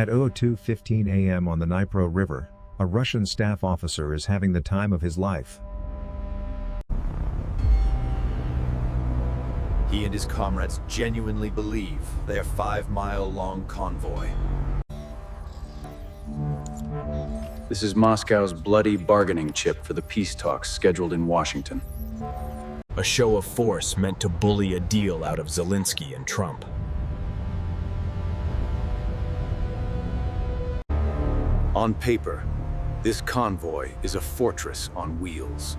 At 02:15 a.m. on the Nypro River, a Russian staff officer is having the time of his life. He and his comrades genuinely believe their 5-mile-long convoy. This is Moscow's bloody bargaining chip for the peace talks scheduled in Washington. A show of force meant to bully a deal out of Zelensky and Trump. On paper, this convoy is a fortress on wheels.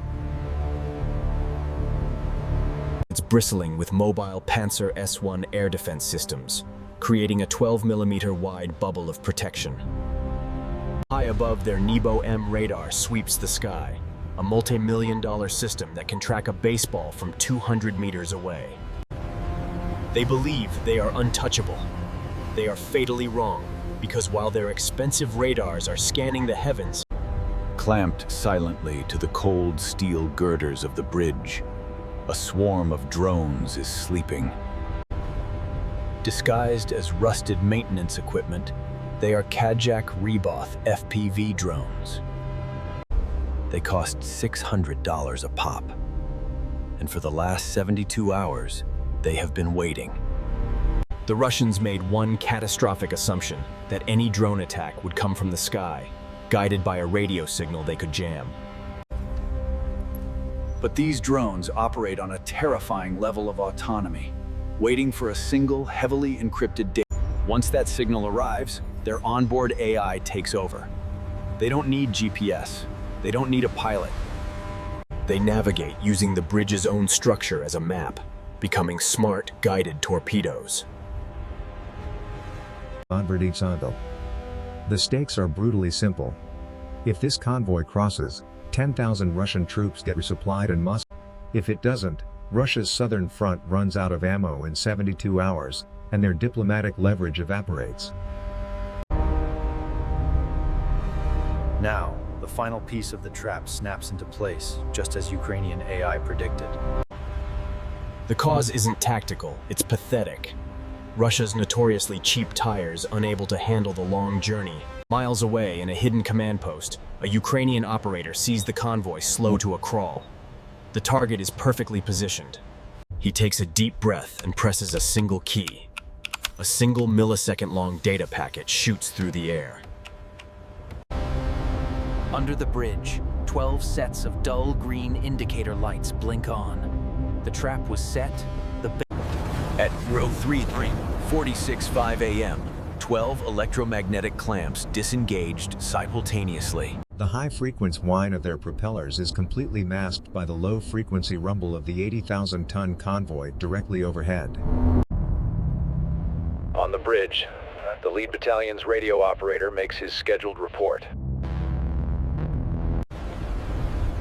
It's bristling with mobile Panzer S-1 air defense systems, creating a 12mm wide bubble of protection. High above, their Nebo M radar sweeps the sky, a multi-million-dollar system that can track a baseball from 200 meters away. They believe they are untouchable. They are fatally wrong, because while their expensive radars are scanning the heavens, Clamped silently to the cold steel girders of the bridge, a swarm of drones is sleeping. disguised as rusted maintenance equipment, they are Kajak Reboth FPV drones. They cost $600 a pop. And for the last 72 hours, they have been waiting. The Russians made one catastrophic assumption, that any drone attack would come from the sky, guided by a radio signal they could jam. But these drones operate on a terrifying level of autonomy, waiting for a single heavily encrypted data. Once that signal arrives, their onboard AI takes over. They don't need GPS. They don't need a pilot. They navigate using the bridge's own structure as a map, becoming smart, guided torpedoes. The stakes are brutally simple. If this convoy crosses, 10,000 Russian troops get resupplied in Moscow. If it doesn't, Russia's southern front runs out of ammo in 72 hours, and their diplomatic leverage evaporates. Now, the final piece of the trap snaps into place, just as Ukrainian AI predicted. The cause isn't tactical, it's pathetic. Russia's notoriously cheap tires unable to handle the long journey. Miles away in a hidden command post, a Ukrainian operator sees the convoy slow to a crawl. The target is perfectly positioned. He takes a deep breath and presses a single key. A single millisecond-long data packet shoots through the air. Under the bridge, 12 sets of dull green indicator lights blink on. The trap was set. At 03:46:5 a.m., 12 electromagnetic clamps disengaged simultaneously. The high-frequency whine of their propellers is completely masked by the low-frequency rumble of the 80,000-ton convoy directly overhead. On the bridge, the lead battalion's radio operator makes his scheduled report.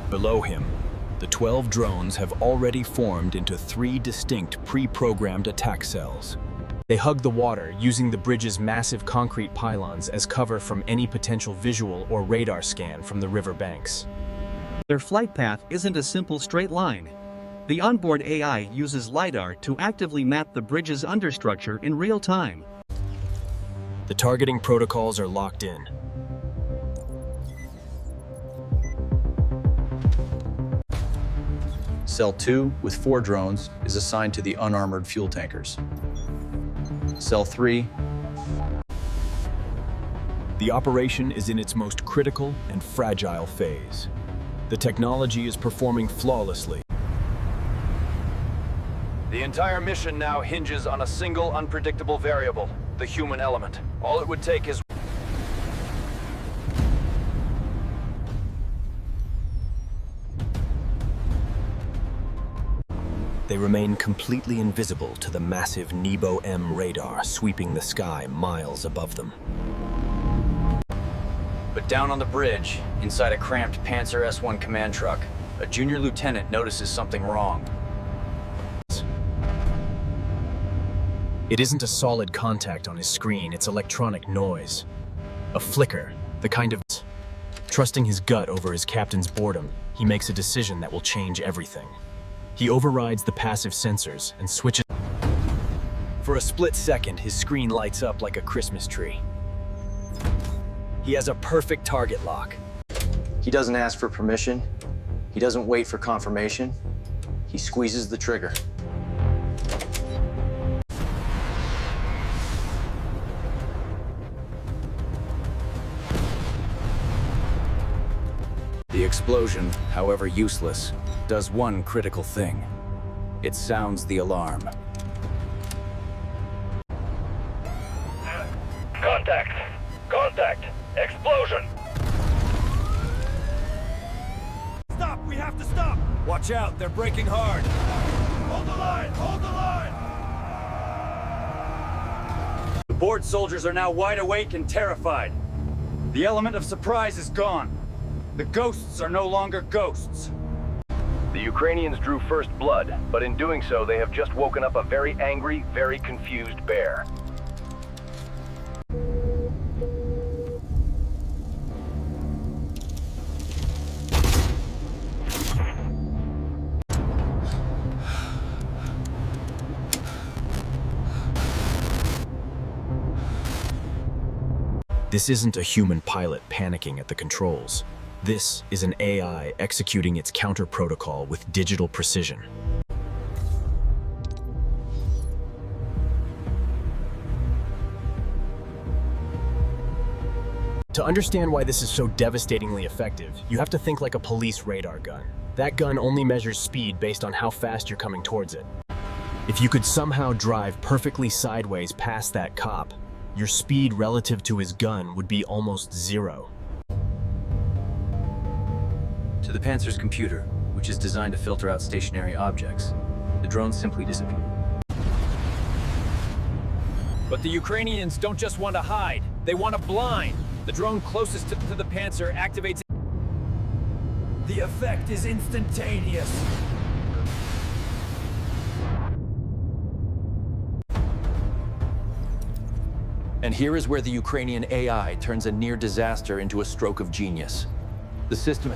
Below him, the 12 drones have already formed into 3 distinct pre-programmed attack cells. They hug the water, using the bridge's massive concrete pylons as cover from any potential visual or radar scan from the river banks. Their flight path isn't a simple straight line. The onboard AI uses LiDAR to actively map the bridge's understructure in real time. The targeting protocols are locked in. Cell 2, with 4 drones, is assigned to the unarmored fuel tankers. Cell 3. The operation is in its most critical and fragile phase. The technology is performing flawlessly. The entire mission now hinges on a single unpredictable variable, the human element. All it would take is They remain completely invisible to the massive Nebo M radar sweeping the sky miles above them. But down on the bridge, inside a cramped Panzer S-1 command truck, a junior lieutenant notices something wrong. It isn't a solid contact on his screen, it's electronic noise. A flicker, the kind of... Trusting his gut over his captain's boredom, he makes a decision that will change everything. He overrides the passive sensors and switches. For a split second, his screen lights up like a Christmas tree. He has a perfect target lock. He doesn't ask for permission. He doesn't wait for confirmation. He squeezes the trigger. The explosion, however useless, does one critical thing. It sounds the alarm. Contact! Contact! Explosion! Stop! We have to stop! Watch out, they're braking hard! Hold the line! Hold the line! The board soldiers are now wide awake and terrified. The element of surprise is gone. The ghosts are no longer ghosts. The Ukrainians drew first blood, but in doing so, they have just woken up a very angry, very confused bear. This isn't a human pilot panicking at the controls. This is an AI executing its counter protocol with digital precision. To understand why this is so devastatingly effective, you have to think like a police radar gun. That gun only measures speed based on how fast you're coming towards it. If you could somehow drive perfectly sideways past that cop, your speed relative to his gun would be almost zero. To the Panzer's computer, which is designed to filter out stationary objects, the drones simply disappear. But the Ukrainians don't just want to hide, they want to blind. The drone closest to the Panzer activates. The effect is instantaneous. And here is where the Ukrainian AI turns a near disaster into a stroke of genius. The system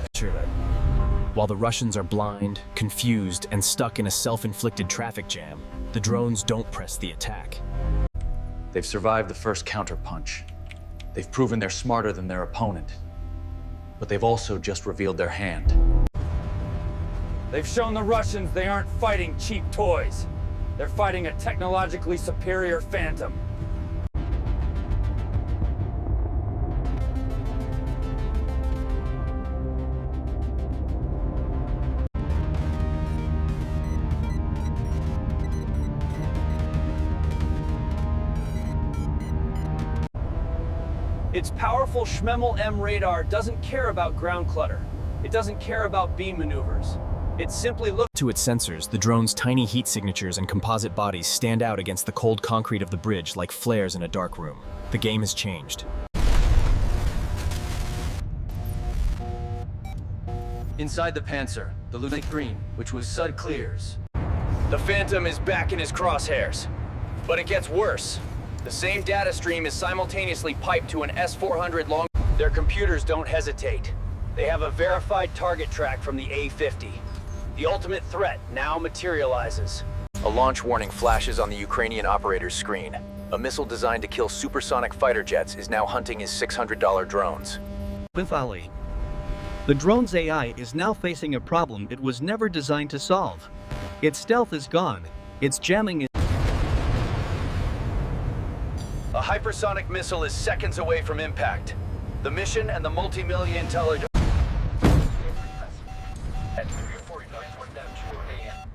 While the Russians are blind, confused, and stuck in a self-inflicted traffic jam, the drones don't press the attack. They've survived the first counterpunch. They've proven they're smarter than their opponent. But they've also just revealed their hand. They've shown the Russians they aren't fighting cheap toys. They're fighting a technologically superior phantom. Its powerful Schmemmel M radar doesn't care about ground clutter. It doesn't care about beam maneuvers. It simply looks To its sensors, the drone's tiny heat signatures and composite bodies stand out against the cold concrete of the bridge like flares in a dark room. The game has changed. inside the Panzer, the Lieutenant Green, which was Sud clears. The Phantom is back in his crosshairs. But it gets worse. The same data stream is simultaneously piped to an S-400 long... Their computers don't hesitate. They have a verified target track from the A-50. The ultimate threat now materializes. A launch warning flashes on the Ukrainian operator's screen. A missile designed to kill supersonic fighter jets is now hunting his $600 drones. Bifali. The drone's AI is now facing a problem it was never designed to solve. Its stealth is gone. Its jamming is... A hypersonic missile is seconds away from impact. The mission and the multi-million intelligence... At 3:49 a.m.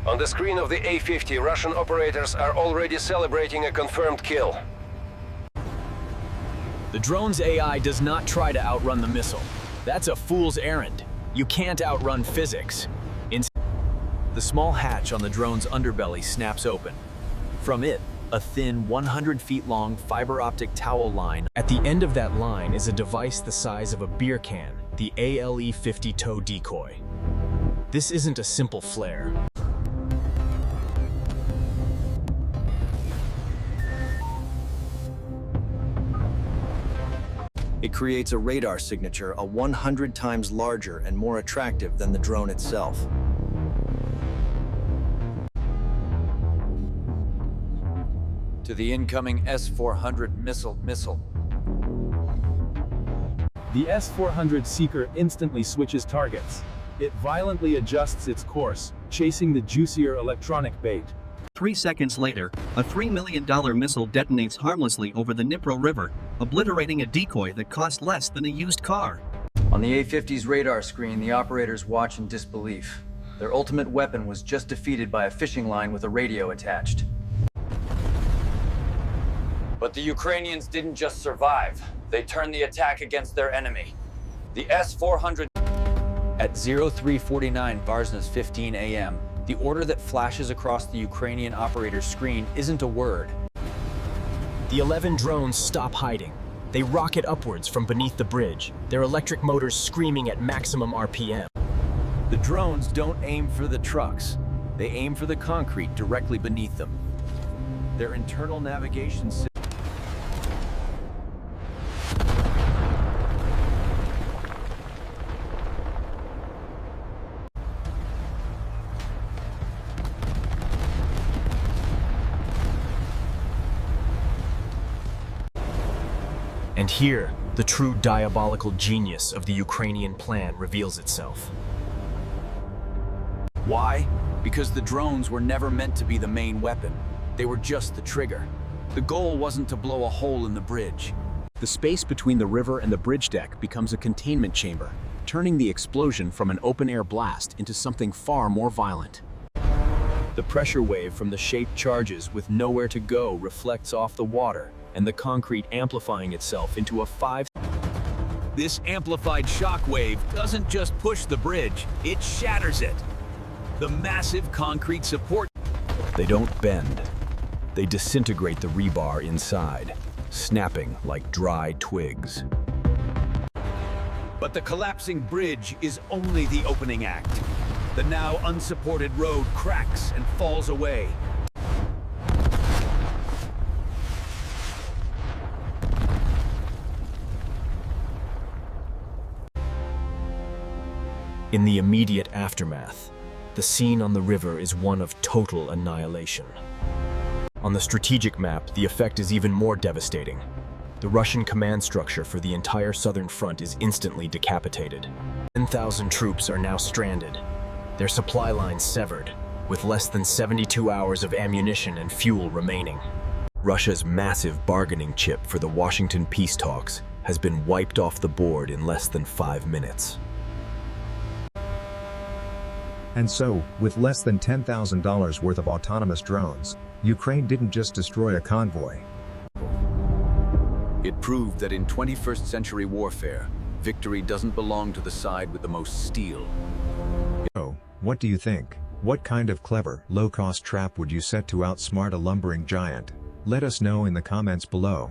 On the screen of the A-50, Russian operators are already celebrating a confirmed kill. The drone's AI does not try to outrun the missile. That's a fool's errand. You can't outrun physics. The small hatch on the drone's underbelly snaps open. From it, a thin 100 feet long fiber optic towel line. At the end of that line is a device the size of a beer can, the ALE-50 tow decoy. This isn't a simple flare. It creates a radar signature 100 times larger and more attractive than the drone itself. to the incoming S-400 missile. The S-400 Seeker instantly switches targets. It violently adjusts its course, chasing the juicier electronic bait. 3 seconds later, a $3 million missile detonates harmlessly over the Nypro River, obliterating a decoy that cost less than a used car. On the A-50's radar screen, the operators watch in disbelief. Their ultimate weapon was just defeated by a fishing line with a radio attached. But the Ukrainians didn't just survive. They turned the attack against their enemy. The S-400. At 0349 Varsna's 15 a.m., the order that flashes across the Ukrainian operator's screen isn't a word. The 11 drones stop hiding. They rocket upwards from beneath the bridge, their electric motors screaming at maximum RPM. The drones don't aim for the trucks. They aim for the concrete directly beneath them. Their internal navigation system. And here, the true diabolical genius of the Ukrainian plan reveals itself. Why? Because the drones were never meant to be the main weapon. They were just the trigger. The goal wasn't to blow a hole in the bridge. The space between the river and the bridge deck becomes a containment chamber, turning the explosion from an open-air blast into something far more violent. The pressure wave from the shaped charges with nowhere to go reflects off the water, and the concrete amplifying itself into a 5. This amplified shock wave doesn't just push the bridge, it shatters it. The massive concrete support. They don't bend. They disintegrate the rebar inside, snapping like dry twigs. But the collapsing bridge is only the opening act. The now unsupported road cracks and falls away. In the immediate aftermath, the scene on the river is one of total annihilation. On the strategic map, the effect is even more devastating. The Russian command structure for the entire southern front is instantly decapitated. 10,000 troops are now stranded, their supply lines severed, with less than 72 hours of ammunition and fuel remaining. Russia's massive bargaining chip for the Washington peace talks has been wiped off the board in less than 5 minutes. And so, with less than $10,000 worth of autonomous drones, Ukraine didn't just destroy a convoy. It proved that in 21st century warfare, victory doesn't belong to the side with the most steel. Oh, what do you think? What kind of clever, low-cost trap would you set to outsmart a lumbering giant? Let us know in the comments below.